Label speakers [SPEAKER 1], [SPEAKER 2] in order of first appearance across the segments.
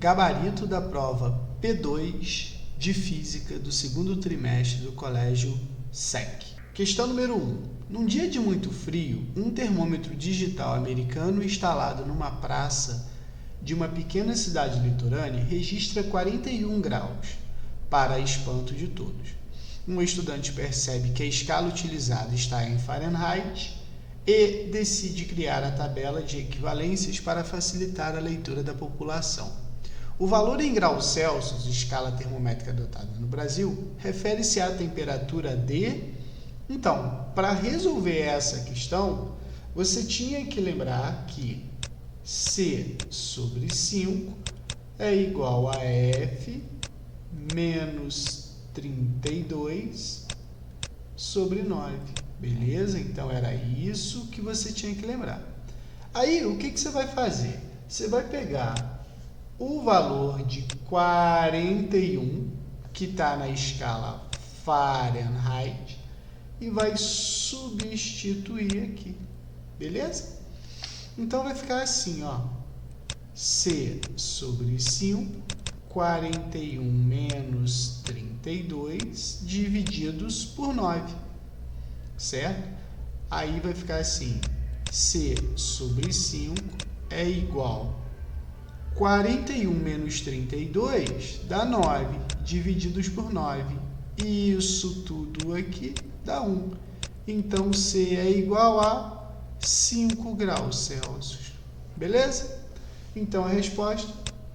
[SPEAKER 1] gabarito da prova P2 de Física do segundo trimestre do Colégio SEC. Questão número 1. Num dia de muito frio, um termômetro digital americano instalado numa praça de uma pequena cidade litorânea registra 41 graus, para espanto de todos. Um estudante percebe que a escala utilizada está em Fahrenheit e decide criar a tabela de equivalências para facilitar a leitura da população. O valor em graus Celsius, escala termométrica adotada no Brasil, refere-se à temperatura de... Então, para resolver essa questão, você tinha que lembrar que C sobre 5 é igual a F menos 32 sobre 9. Beleza? Então, era isso que você tinha que lembrar. Aí, o que você vai fazer? Você vai pegar o valor de 41, que está na escala Fahrenheit, e vai substituir aqui. Beleza? Então, vai ficar assim, ó. C sobre 5, 41 menos 32, divididos por 9. Certo? Aí vai ficar assim, C sobre 5 é igual a 41 menos 32 dá 9, divididos por 9. Isso tudo aqui dá 1. Então, C é igual a 5 graus Celsius. Beleza? Então, a resposta,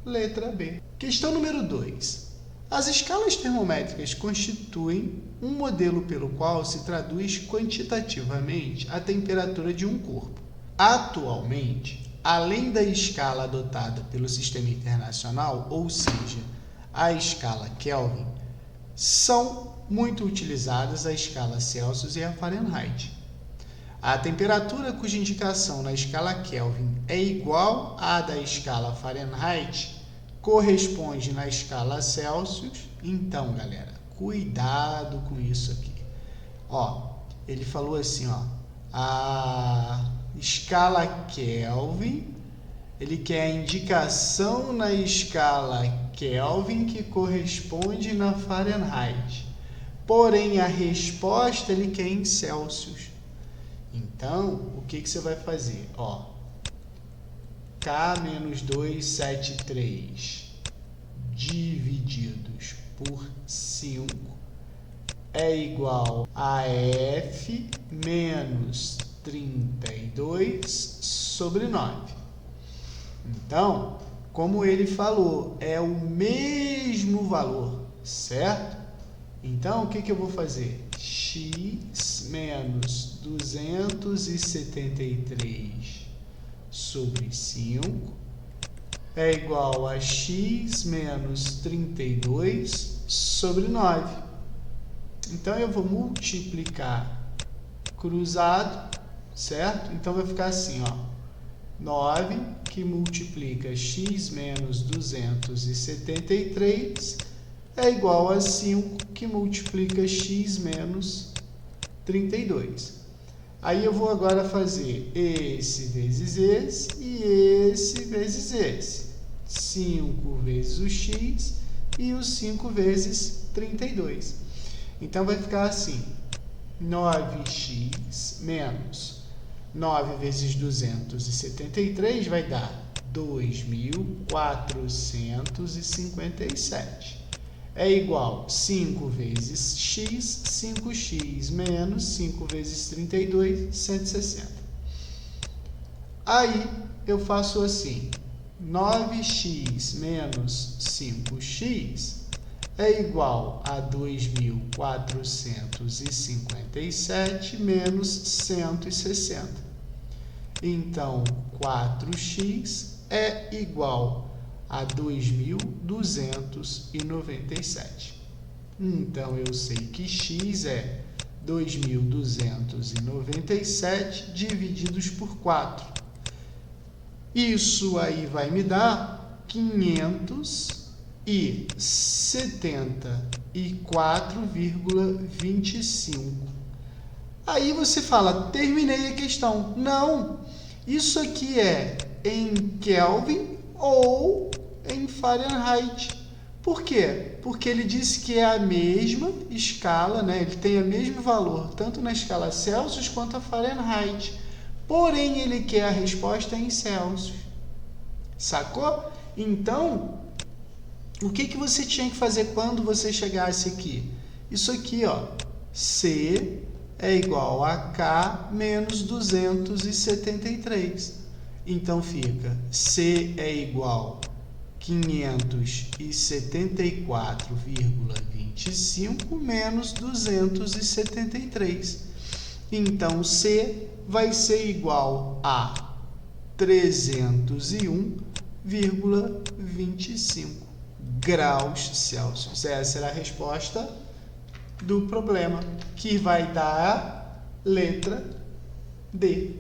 [SPEAKER 1] letra B. Questão número 2. As escalas termométricas constituem um modelo pelo qual se traduz quantitativamente a temperatura de um corpo. Atualmente, além da escala adotada pelo Sistema Internacional, ou seja, a escala Kelvin, são muito utilizadas a escala Celsius e a Fahrenheit. A temperatura cuja indicação na escala Kelvin é igual à da escala Fahrenheit corresponde na escala Celsius. Então, galera, cuidado com isso aqui. Ó, ele falou assim, ó, a escala Kelvin, ele quer a indicação na escala Kelvin que corresponde na Fahrenheit. Porém, a resposta ele quer em Celsius. Então, o que você vai fazer? Ó, K-273 divididos por 5 é igual a F menos 32 sobre 9. Então, como ele falou, é o mesmo valor, certo? Então, o que eu vou fazer? X menos 273 sobre 5 é igual a X menos 32 sobre 9. Então, eu vou multiplicar cruzado, certo? Então, vai ficar assim, ó. 9 que multiplica x menos 273 é igual a 5 que multiplica x menos 32. Aí eu vou agora fazer esse vezes esse e esse vezes esse. 5 vezes o x e o 5 vezes 32. Então, vai ficar assim, 9x menos 9 vezes 273 vai dar 2.457. É igual 5 vezes x, 5x menos 5 vezes 32, 160. Aí, eu faço assim, 9x menos 5x é igual a 2.457 menos 160. Então, 4x é igual a 2.297. Então, eu sei que x é 2.297 divididos por 4. Isso aí vai me dar 574,25. Aí você fala, terminei a questão. Não, isso aqui é em Kelvin ou em Fahrenheit. Por quê? Porque ele disse que é a mesma escala, né? Ele tem o mesmo valor, tanto na escala Celsius quanto a Fahrenheit. Porém, ele quer a resposta em Celsius. Sacou? Então, o que você tinha que fazer quando você chegasse aqui? Isso aqui, ó, C é igual a K menos 273. Então, fica C é igual a 574,25 menos 273. Então, C vai ser igual a 301,25 graus Celsius. Essa era a resposta do problema, que vai dar a letra D.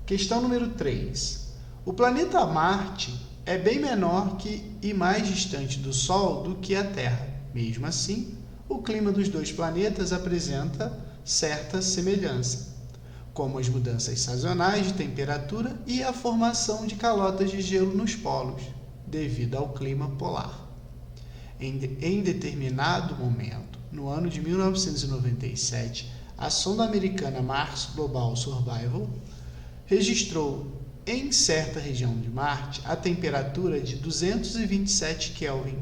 [SPEAKER 1] Questão número 3. O planeta Marte é bem menor e mais distante do Sol do que a Terra. Mesmo assim, o clima dos dois planetas apresenta certa semelhança, como as mudanças sazonais de temperatura e a formação de calotas de gelo nos polos, devido ao clima polar. Em determinado momento, no ano de 1997, a sonda americana Mars Global Survival registrou em certa região de Marte a temperatura de 227 Kelvin.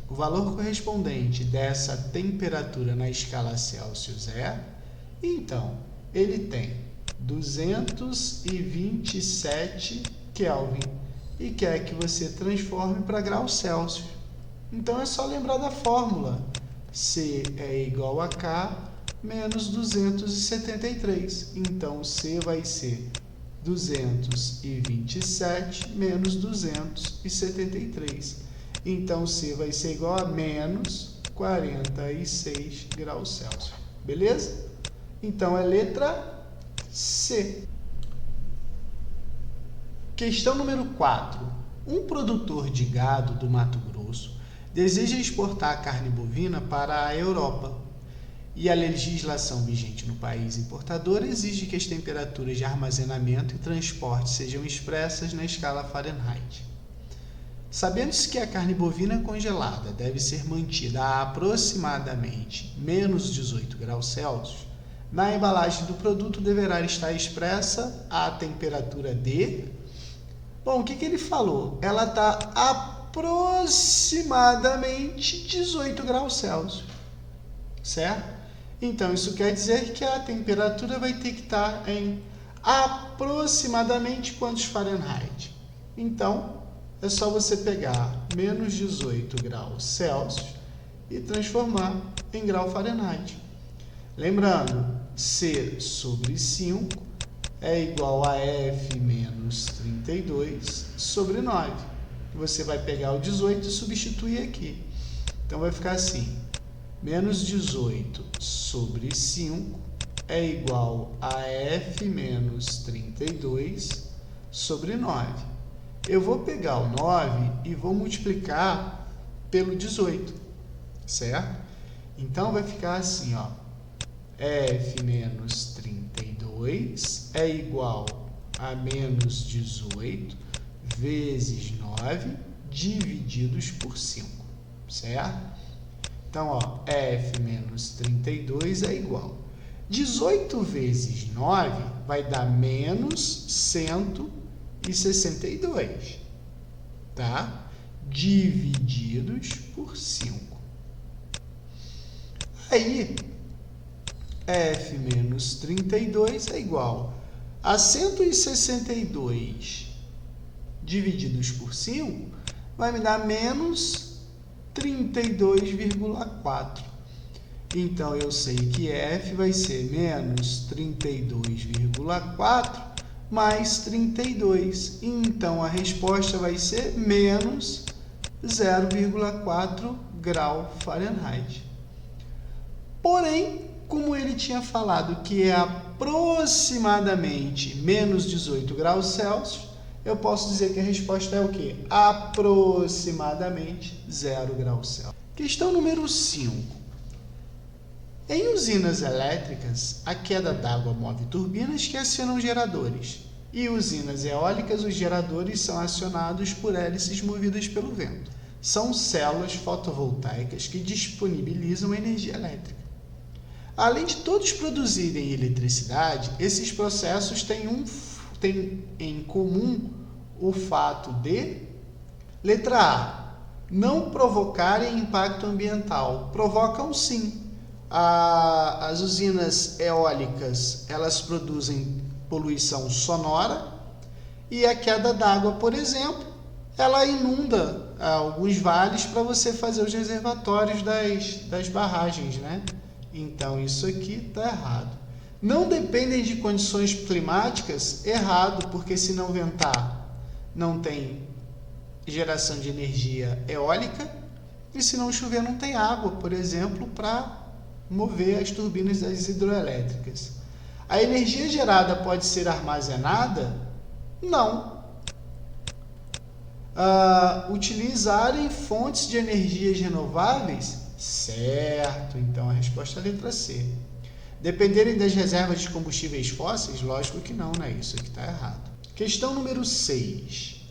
[SPEAKER 1] O valor correspondente dessa temperatura na escala Celsius é... Então, ele tem 227 Kelvin e quer que você transforme para graus Celsius. Então, é só lembrar da fórmula. C é igual a K menos 273. Então, C vai ser 227 menos 273. Então, C vai ser igual a menos 46 graus Celsius. Beleza? Então, é letra C. Questão número 4. Um produtor de gado do Mato Grosso deseja exportar a carne bovina para a Europa. E a legislação vigente no país importador exige que as temperaturas de armazenamento e transporte sejam expressas na escala Fahrenheit. Sabendo-se que a carne bovina congelada deve ser mantida a aproximadamente menos 18 graus Celsius, na embalagem do produto deverá estar expressa a temperatura de... Bom, o que ele falou? Ela está aproximadamente 18 graus Celsius, certo? Então, isso quer dizer que a temperatura vai ter que estar em aproximadamente quantos Fahrenheit? Então, é só você pegar menos 18 graus Celsius e transformar em grau Fahrenheit. Lembrando, C sobre 5 é igual a F menos 32 sobre 9. Você vai pegar o 18 e substituir aqui. Então, vai ficar assim. Menos 18 sobre 5 é igual a F menos 32 sobre 9. Eu vou pegar o 9 e vou multiplicar pelo 18, certo? Então, vai ficar assim, ó. F menos 32 é igual a menos 18 vezes 9 divididos por 5, certo? Então, ó, F menos 32 é igual. 18 vezes 9 vai dar menos 162, tá? Divididos por 5. Aí, F menos 32 é igual a 162 divididos por 5 vai me dar menos 32,4. Então, eu sei que F vai ser menos 32,4 mais 32. Então, a resposta vai ser menos 0,4 grau Fahrenheit. Porém, como ele tinha falado que é aproximadamente menos 18 graus Celsius, eu posso dizer que a resposta é o quê? Aproximadamente 0 graus Celsius. Questão número 5. Em usinas elétricas, a queda d'água move turbinas que acionam geradores. E usinas eólicas, os geradores são acionados por hélices movidas pelo vento. são células fotovoltaicas que disponibilizam energia elétrica. Além de todos produzirem eletricidade, esses processos têm em comum o fato de, letra A, não provocarem impacto ambiental. Provocam sim. As usinas eólicas, elas produzem poluição sonora e a queda d'água, por exemplo, ela inunda alguns vales para você fazer os reservatórios das barragens, né? Então, isso aqui está errado. Não dependem de condições climáticas, errado, porque se não ventar, não tem geração de energia eólica, e se não chover, não tem água, por exemplo, para mover as turbinas das hidroelétricas. A energia gerada pode ser armazenada? Não. Utilizarem fontes de energias renováveis? Certo, então a resposta é a letra C. Dependerem das reservas de combustíveis fósseis? Lógico que não, né? Isso aqui está errado. Questão número 6.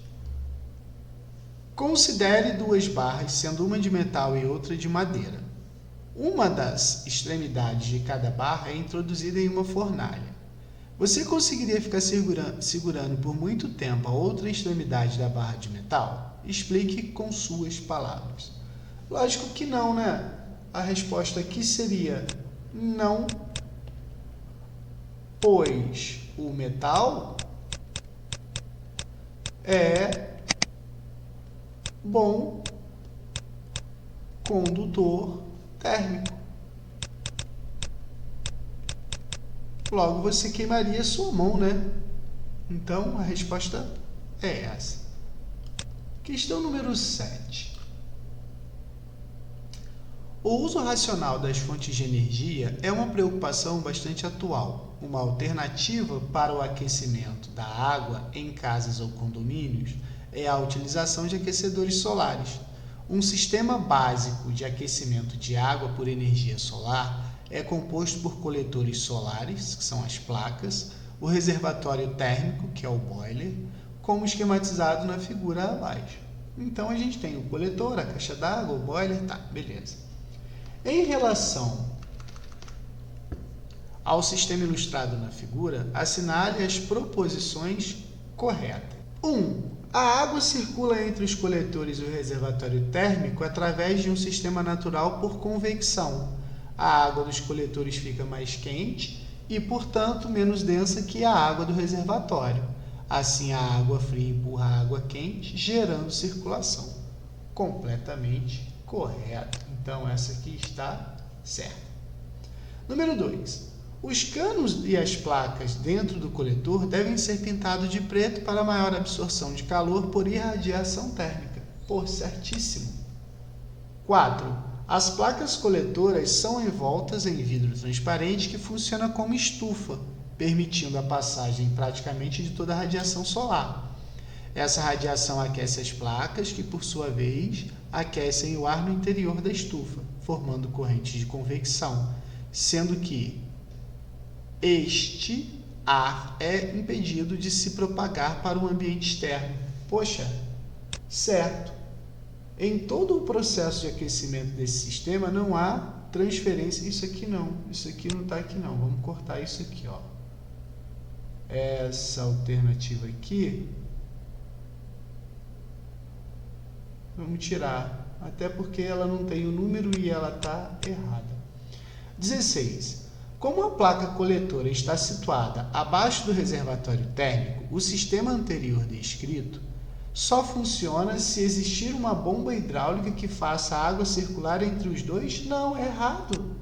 [SPEAKER 1] Considere duas barras, sendo uma de metal e outra de madeira. Uma das extremidades de cada barra é introduzida em uma fornalha. Você conseguiria ficar segurando por muito tempo a outra extremidade da barra de metal? Explique com suas palavras. Lógico que não, né? A resposta aqui seria não, pois o metal é bom condutor térmico. Logo, você queimaria sua mão, né? Então, a resposta é essa. Questão número 7. O uso racional das fontes de energia é uma preocupação bastante atual. Uma alternativa para o aquecimento da água em casas ou condomínios é a utilização de aquecedores solares. Um sistema básico de aquecimento de água por energia solar é composto por coletores solares, que são as placas, o reservatório térmico, que é o boiler, como esquematizado na figura abaixo. Então, a gente tem o coletor, a caixa d'água, o boiler, tá, beleza. Em relação ao sistema ilustrado na figura, assinale as proposições corretas. 1. A água circula entre os coletores e o reservatório térmico através de um sistema natural por convecção. A água dos coletores fica mais quente e, portanto, menos densa que a água do reservatório. Assim, a água fria empurra a água quente, gerando circulação. Completamente correto. Então, essa aqui está certa. Número 2. Os canos e as placas dentro do coletor devem ser pintados de preto para maior absorção de calor por irradiação térmica. Pô, certíssimo. 4. As placas coletoras são envoltas em vidro transparente que funciona como estufa, permitindo a passagem praticamente de toda a radiação solar. Essa radiação aquece as placas, que por sua vez aquecem o ar no interior da estufa, formando correntes de convecção, sendo que este ar é impedido de se propagar para o ambiente externo. Poxa, certo. Em todo o processo de aquecimento desse sistema não há transferência. Isso aqui não está aqui não. Vamos cortar isso aqui, ó. Essa alternativa aqui, vamos tirar, até porque ela não tem o número e ela está errada. 16. Como a placa coletora está situada abaixo do reservatório térmico, o sistema anterior descrito só funciona se existir uma bomba hidráulica que faça a água circular entre os dois? Não, é errado.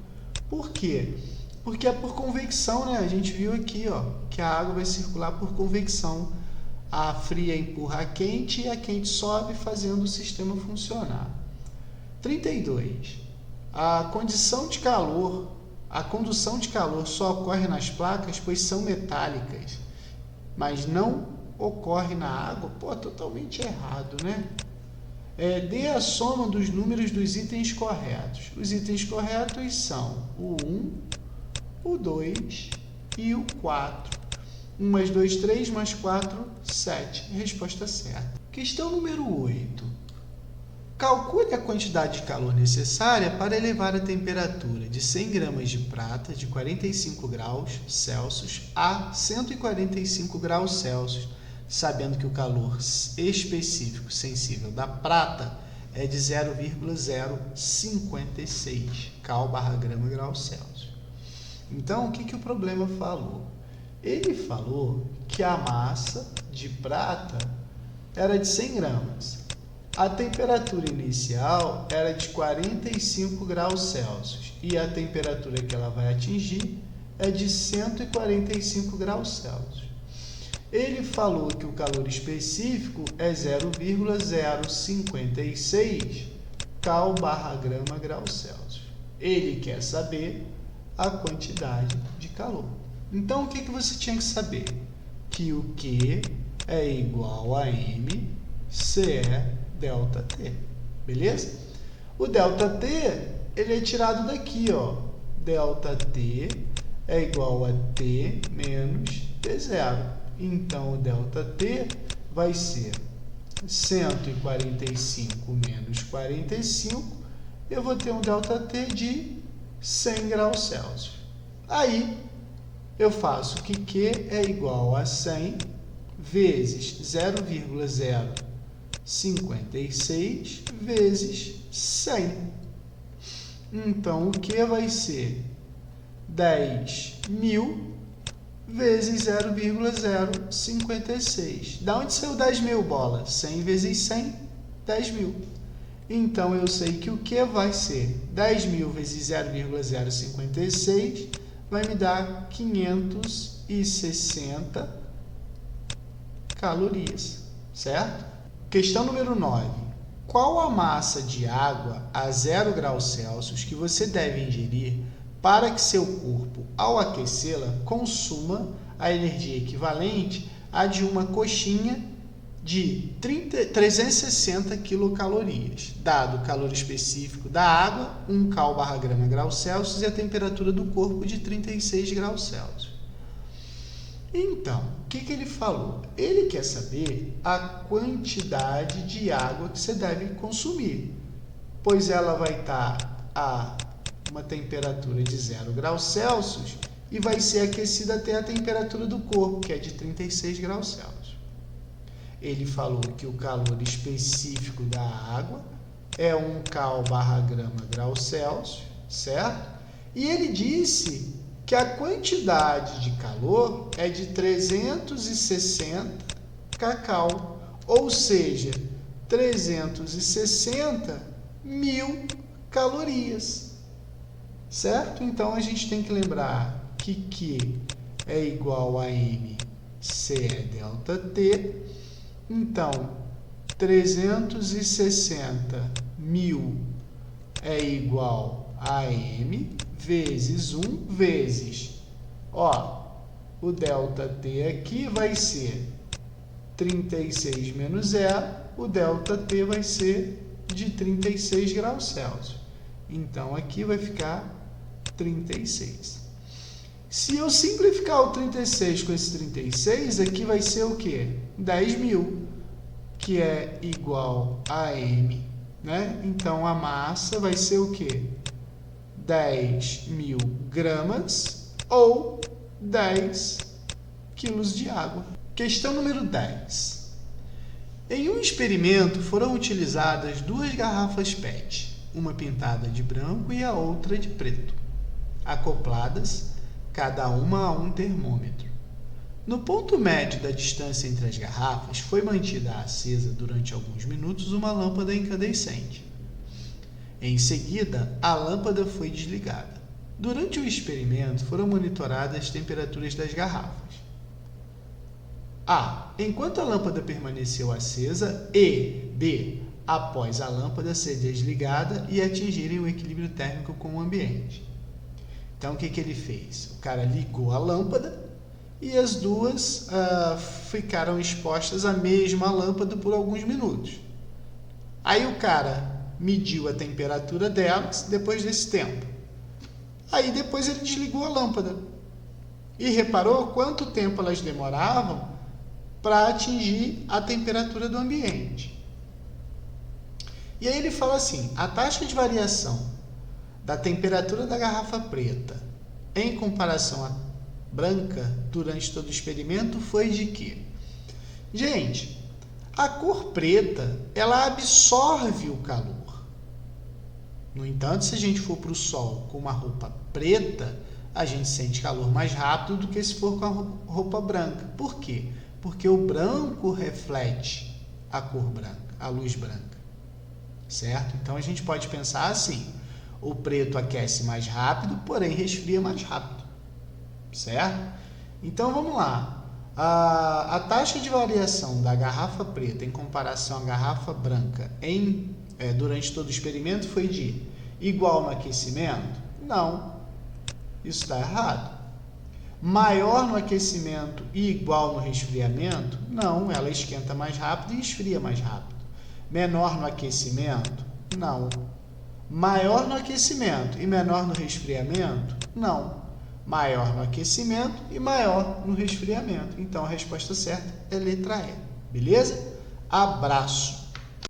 [SPEAKER 1] Por quê? Porque é por convecção, né? A gente viu aqui, ó, que a água vai circular por convecção. A fria empurra a quente e a quente sobe, fazendo o sistema funcionar. 32. A condução de calor só ocorre nas placas, pois são metálicas, mas não ocorre na água. Pô, totalmente errado, né? Dê a soma dos números dos itens corretos. Os itens corretos são o 1, o 2 e o 4. 1 mais 2, 3, mais 4, 7. Resposta certa. Questão número 8. Calcule a quantidade de calor necessária para elevar a temperatura de 100 gramas de prata de 45 graus Celsius a 145 graus Celsius, sabendo que o calor específico sensível da prata é de 0,056 cal/grama/grau Celsius. Então, o que o problema falou? Ele falou que a massa de prata era de 100 gramas. A temperatura inicial era de 45 graus Celsius e a temperatura que ela vai atingir é de 145 graus Celsius. Ele falou que o calor específico é 0,056 cal/grama/grau Celsius. Ele quer saber a quantidade de calor. Então, o que você tinha que saber? Que o Q é igual a M CE delta T, beleza? O delta T, ele é tirado daqui, ó. Delta T é igual a T menos T0. Então, o delta T vai ser 145 menos 45. Eu vou ter um delta T de 100 graus Celsius. Aí, eu faço que Q é igual a 100 vezes 0,056 vezes 100. Então, o Q vai ser 10.000 vezes 0,056. Da onde saiu 10.000, bola? 100 vezes 100, 10.000. Então, eu sei que o Q vai ser 10.000 vezes 0,056, vai me dar 560 calorias, certo? Questão número 9. Qual a massa de água a 0 graus Celsius que você deve ingerir para que seu corpo, ao aquecê-la, consuma a energia equivalente à de uma coxinha de 360 quilocalorias, dado o calor específico da água, 1 cal/grama/grau Celsius, e a temperatura do corpo de 36 graus Celsius. Então, o que ele falou? Ele quer saber a quantidade de água que você deve consumir, pois ela vai estar a uma temperatura de 0 graus Celsius e vai ser aquecida até a temperatura do corpo, que é de 36 graus Celsius. Ele falou que o calor específico da água é 1 cal/grama/grau Celsius, certo? E ele disse que a quantidade de calor é de 360 kcal, ou seja, 360.000 calorias, certo? Então, a gente tem que lembrar que Q é igual a M CE delta T. Então, 360.000 é igual a M vezes 1 vezes, o delta T aqui vai ser 36 menos 0, o delta T vai ser de 36 graus Celsius. Então, aqui vai ficar 36. Se eu simplificar o 36 com esse 36, aqui vai ser o quê? 10.000, que é igual a M, né? Então, a massa vai ser o quê? 10.000 gramas ou 10 quilos de água. Questão número 10. Em um experimento foram utilizadas 2 garrafas PET, uma pintada de branco e a outra de preto, acopladas, cada uma a um termômetro. No ponto médio da distância entre as garrafas, foi mantida acesa durante alguns minutos uma lâmpada incandescente. Em seguida, a lâmpada foi desligada. Durante o experimento, foram monitoradas as temperaturas das garrafas. A. Enquanto a lâmpada permaneceu acesa, e B. Após a lâmpada ser desligada e atingirem o equilíbrio térmico com o ambiente. Então, o que ele fez? O cara ligou a lâmpada e as duas ficaram expostas à mesma lâmpada por alguns minutos. Aí o cara mediu a temperatura delas depois desse tempo. Aí depois ele desligou a lâmpada e reparou quanto tempo elas demoravam para atingir a temperatura do ambiente. E aí ele fala assim, a taxa de variação da temperatura da garrafa preta em comparação à branca durante todo o experimento foi de quê? Gente, a cor preta, ela absorve o calor. No entanto, se a gente for para o sol com uma roupa preta, a gente sente calor mais rápido do que se for com a roupa branca. Por quê? Porque o branco reflete a cor branca, a luz branca. Certo? Então a gente pode pensar assim, o preto aquece mais rápido, porém resfria mais rápido. Certo? Então vamos lá. A taxa de variação da garrafa preta em comparação à garrafa branca durante todo o experimento foi de igual no aquecimento? Não, isso está errado. Maior no aquecimento e igual no resfriamento? Não, ela esquenta mais rápido e esfria mais rápido. Menor no aquecimento? Não. Maior no aquecimento e menor no resfriamento? Não. Maior no aquecimento e maior no resfriamento. Então, a resposta certa é letra E. Beleza? Abraço!